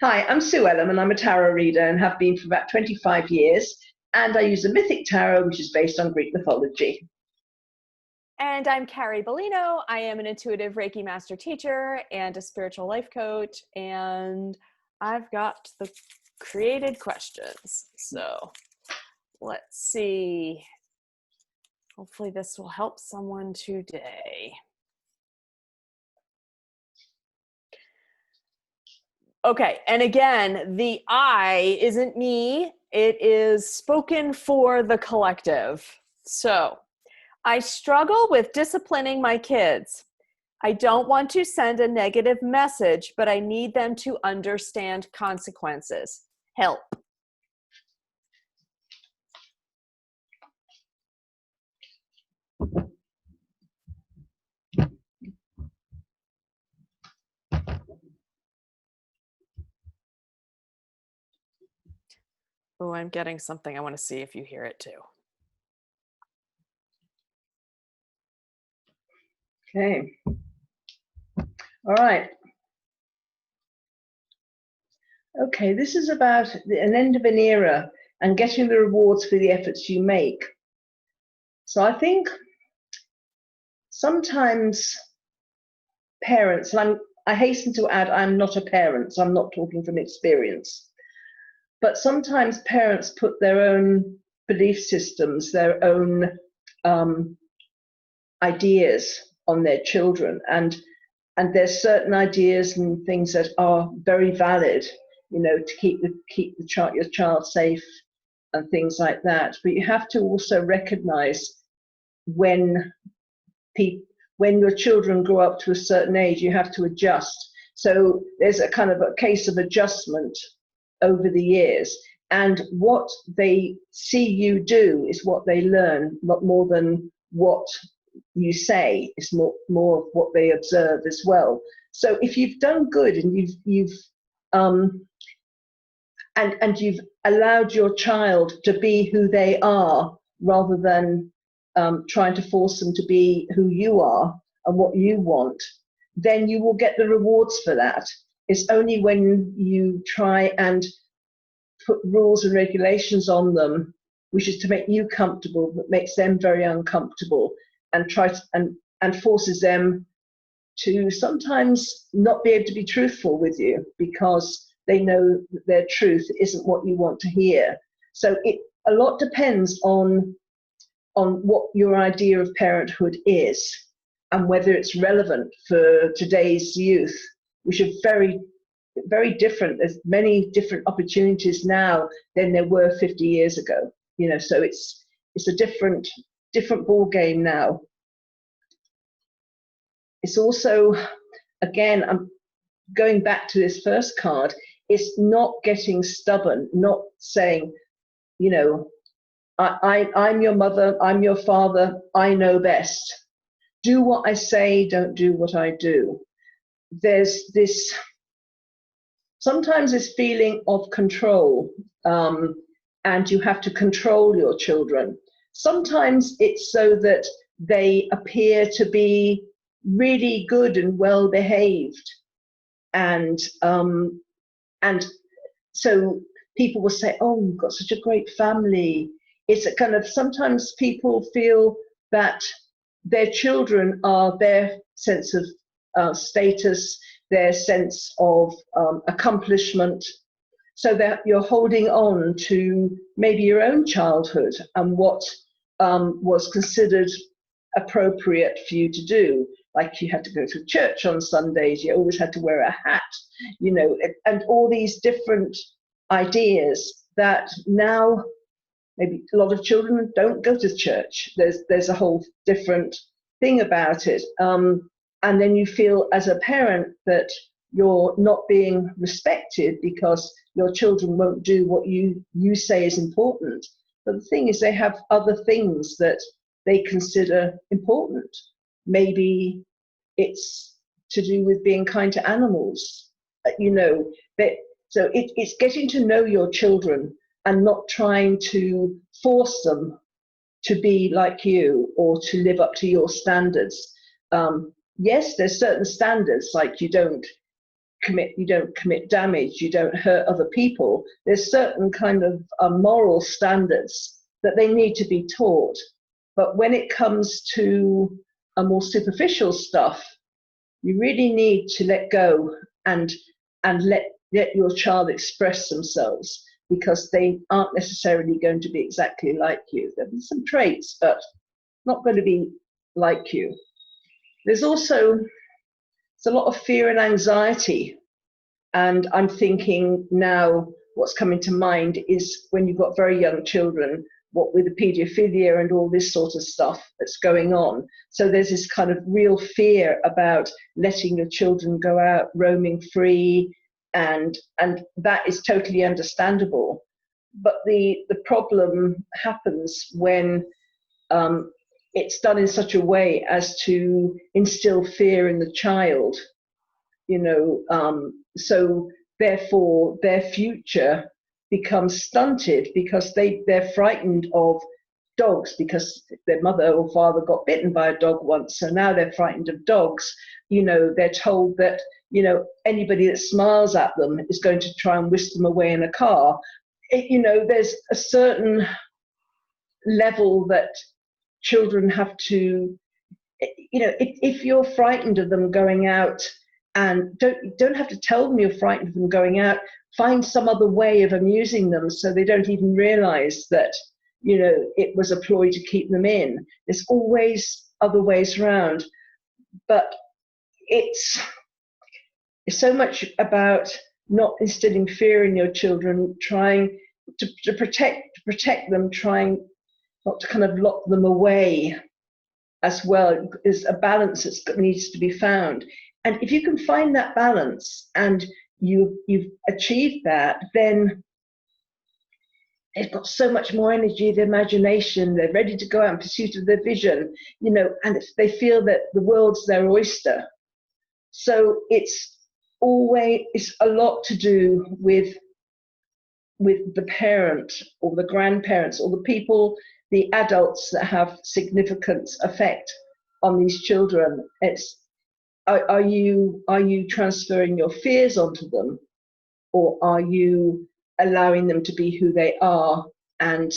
Hi, I'm Sue Ellam and I'm a tarot reader and have been for about 25 years. And I use a mythic tarot, which is based on Greek mythology. And I'm Carrie Beleno. I am an intuitive Reiki master teacher and a spiritual life coach. And I've got the created questions. So let's see. Hopefully this will help someone today. Okay, and again, the I isn't me. It is spoken for the collective. So, I struggle with disciplining my kids. I don't want to send a negative message, but I need them to understand consequences. Help. Oh, I'm getting something. I want to see if you hear it too. Okay. All right. Okay, this is about an end of an era and getting the rewards for the efforts you make. So I think sometimes parents, and I hasten to add, I'm not a parent, so I'm not talking from experience, but sometimes parents put their own belief systems, their own ideas on their children, and there's certain ideas and things that are very valid, you know, to keep your child safe and things like that. But you have to also recognize when your children grow up to a certain age, you have to adjust. So there's a kind of a case of adjustment over the years, and what they see you do is what they learn, not more than what you say. Is more of what they observe as well. So if you've done good and you've allowed your child to be who they are, rather than trying to force them to be who you are and what you want, then you will get the rewards for that. It's only when you try and put rules and regulations on them, which is to make you comfortable, but makes them very uncomfortable, and forces them to sometimes not be able to be truthful with you because they know that their truth isn't what you want to hear. So a lot depends on what your idea of parenthood is and whether it's relevant for today's youth, which are very, very different. There's many different opportunities now than there were 50 years ago. You know, so it's a different ball game now. It's also, again, I'm going back to this first card, it's not getting stubborn, not saying, you know, I'm your mother, I'm your father, I know best. Do what I say, don't do what I do. There's this, sometimes this feeling of control, and you have to control your children. Sometimes it's so that they appear to be really good and well behaved, and so people will say, oh, you've got such a great family. It's a kind of, sometimes people feel that their children are their sense of status, their sense of accomplishment, so that you're holding on to maybe your own childhood and what was considered appropriate for you to do. Like you had to go to church on Sundays, you always had to wear a hat, you know, and all these different ideas that now maybe a lot of children don't go to church. There's a whole different thing about it. And then you feel as a parent that you're not being respected because your children won't do what you say is important. But the thing is, they have other things that they consider important. Maybe it's to do with being kind to animals, you know. So it's getting to know your children and not trying to force them to be like you or to live up to your standards. Yes, there's certain standards, like you don't commit damage, you don't hurt other people. There's certain kind of moral standards that they need to be taught. But when it comes to a more superficial stuff, you really need to let go and let your child express themselves, because they aren't necessarily going to be exactly like you. There'll be some traits, but not going to be like you. There's a lot of fear and anxiety. And I'm thinking now, what's coming to mind is when you've got very young children, what with the paedophilia and all this sort of stuff that's going on. So there's this kind of real fear about letting your children go out roaming free, and that is totally understandable. But the problem happens when it's done in such a way as to instill fear in the child, so therefore their future becomes stunted, because they're frightened of dogs because their mother or father got bitten by a dog once, so now they're frightened of dogs. They're told that anybody that smiles at them is going to try and whisk them away in a car. There's a certain level that children have to, if you're frightened of them going out, and don't have to tell them you're frightened of them going out, find some other way of amusing them so they don't even realize that it was a ploy to keep them in. There's always other ways around, but it's so much about not instilling fear in your children, trying to protect them, trying not to kind of lock them away as well. There's a balance that needs to be found. And if you can find that balance and you've achieved that, then they've got so much more energy, the imagination, they're ready to go out in pursuit of their vision, and they feel that the world's their oyster. So it's a lot to do with the parent or the grandparents or the people, the adults that have significant effect on these children. Are you transferring your fears onto them, or are you allowing them to be who they are, and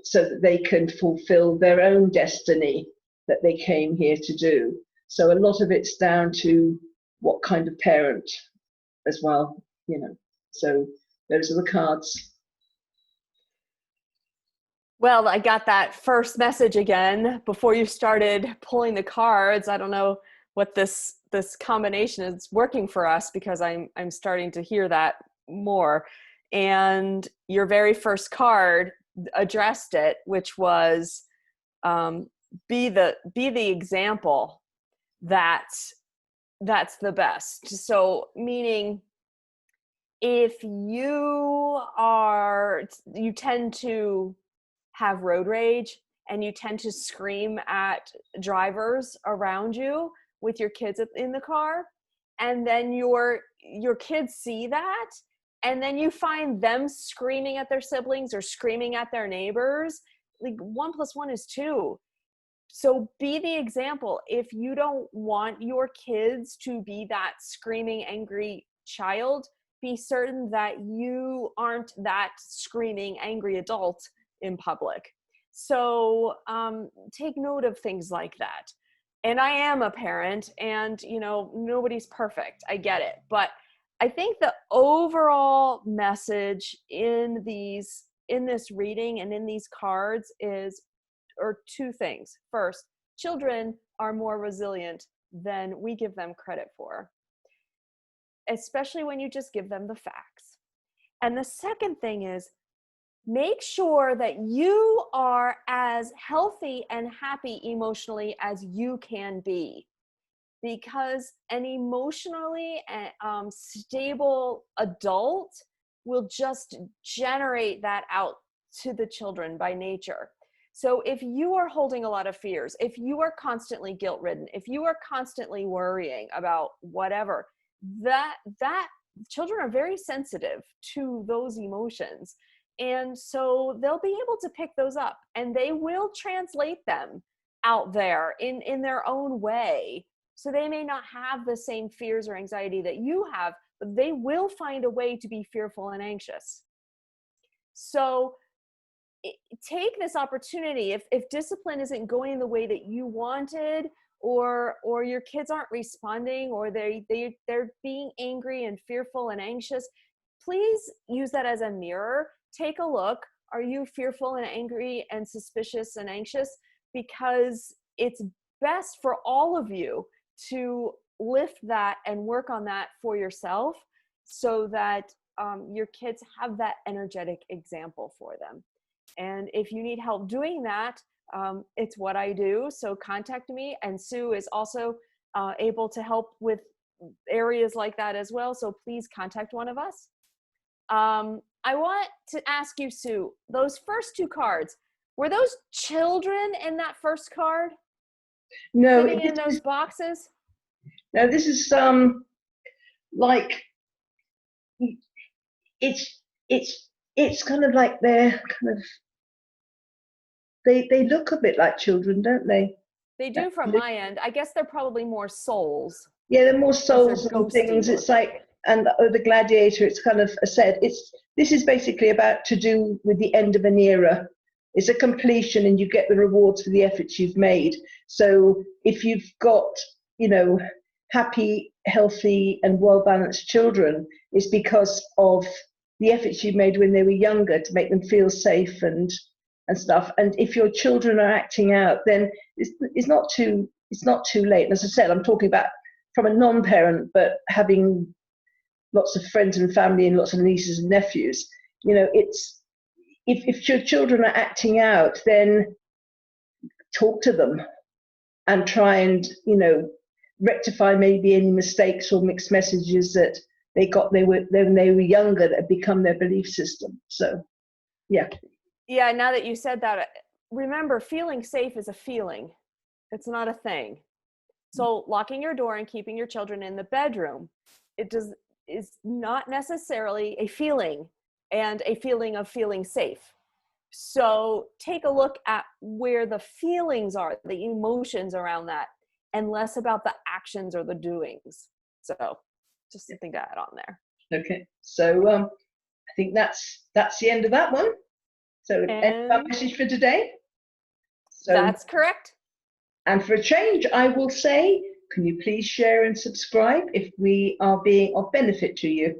so that they can fulfill their own destiny that they came here to do? So a lot of it's down to what kind of parent as well, So those are the cards. Well, I got that first message again before you started pulling the cards. I don't know what this combination is working for us, because I'm starting to hear that more. And your very first card addressed it, which was be the example that's the best. So meaning, if you tend to have road rage and you tend to scream at drivers around you with your kids in the car, and then your kids see that, and then you find them screaming at their siblings or screaming at their neighbors, like 1 + 1 is 2. So be the example. If you don't want your kids to be that screaming, angry child, be certain that you aren't that screaming, angry adult in public. So take note of things like that. And I am a parent, and nobody's perfect. I get it. But I think the overall message in this reading and in these cards are two things. First, children are more resilient than we give them credit for, especially when you just give them the facts. And the second thing is, make sure that you are as healthy and happy emotionally as you can be, because an emotionally stable adult will just generate that out to the children by nature. So if you are holding a lot of fears, if you are constantly guilt-ridden, if you are constantly worrying about whatever, that children are very sensitive to those emotions. And so they'll be able to pick those up, and they will translate them out there in their own way. So they may not have the same fears or anxiety that you have, but they will find a way to be fearful and anxious. So take this opportunity. If discipline isn't going the way that you wanted, or your kids aren't responding, or they're being angry and fearful and anxious, please use that as a mirror. Take a look. Are you fearful and angry and suspicious and anxious? Because it's best for all of you to lift that and work on that for yourself, so that your kids have that energetic example for them. And if you need help doing that, it's what I do. So contact me. And Sue is also able to help with areas like that as well. So please contact one of us. I want to ask you, Sue, those first two cards, were those children in that first card? No, Sitting in those boxes? no, this is like it's kind of like they're kind of they look a bit like children, don't they? They do from my end. I guess they're probably more souls. Yeah, they're more souls and things. Ghosty It's like, and the gladiator, it's kind of said, this is basically about to do with the end of an era. It's a completion, and you get the rewards for the efforts you've made. So if you've got, happy, healthy, and well-balanced children, it's because of the efforts you made when they were younger to make them feel safe and stuff. And if your children are acting out, then it's not too late. And as I said, I'm talking about from a non-parent, but having lots of friends and family and lots of nieces and nephews. It's if your children are acting out, then talk to them and try and rectify maybe any mistakes or mixed messages that they got when they were younger that have become their belief system. So yeah, now that you said that, remember, feeling safe is a feeling. It's not a thing. So locking your door and keeping your children in the bedroom, is not necessarily a feeling, and a feeling of feeling safe. So take a look at where the feelings are, the emotions around that, and less about the actions or the doings. So just something to add on there. Okay. So I think that's the end of that one. So end of our message for today. So that's correct. And for a change, I will say, can you please share and subscribe if we are being of benefit to you?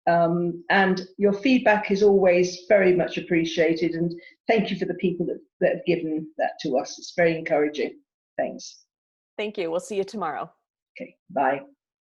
And your feedback is always very much appreciated. And thank you for the people that have given that to us. It's very encouraging. Thanks. Thank you. We'll see you tomorrow. Okay, bye.